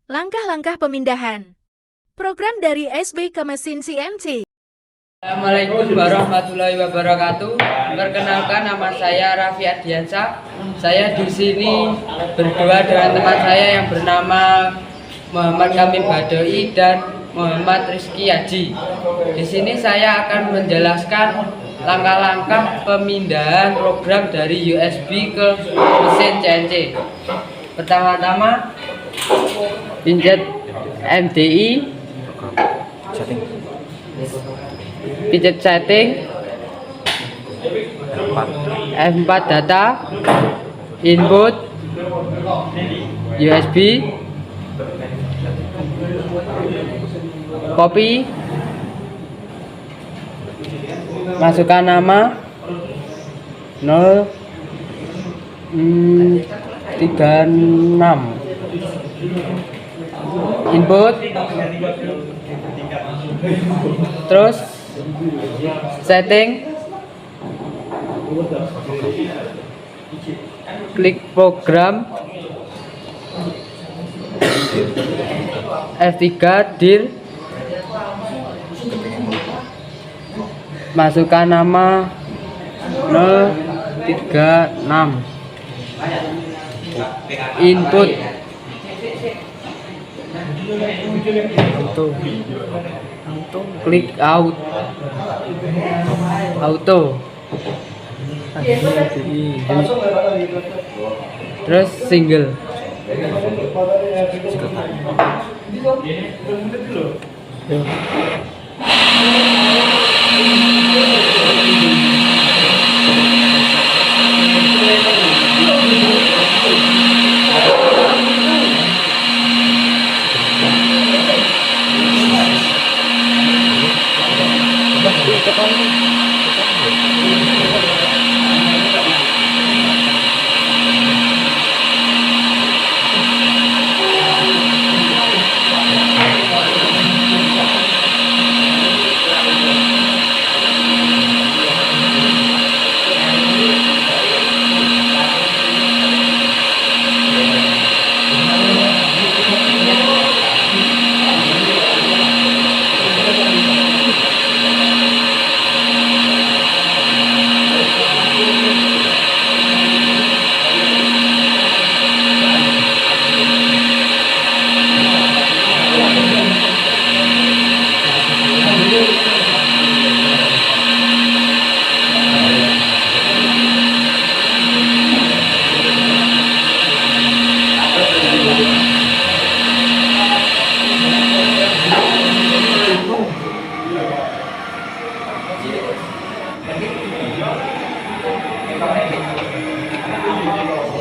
Langkah-langkah pemindahan. Program dari SB ke mesin CNC. Assalamualaikum warahmatullahi wabarakatuh. Perkenalkan, nama saya Raffi Ardiansyah. Saya di sini berdua dengan teman saya yang bernama Muhammad Kamil Badoi dan Muhammad Rizky Haji. Di sini saya akan menjelaskan langkah-langkah pemindahan program dari USB ke mesin CNC. Pertama-tama, pencet MDI, pencet setting, F4 data, input, USB, copy, masukkan nama 036, input, terus setting, klik program, F3 dir, masukkan nama 036, input, klik auto, terus single.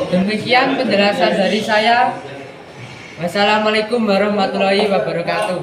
Demikian penjelasan dari saya. Wassalamualaikum warahmatullahi wabarakatuh.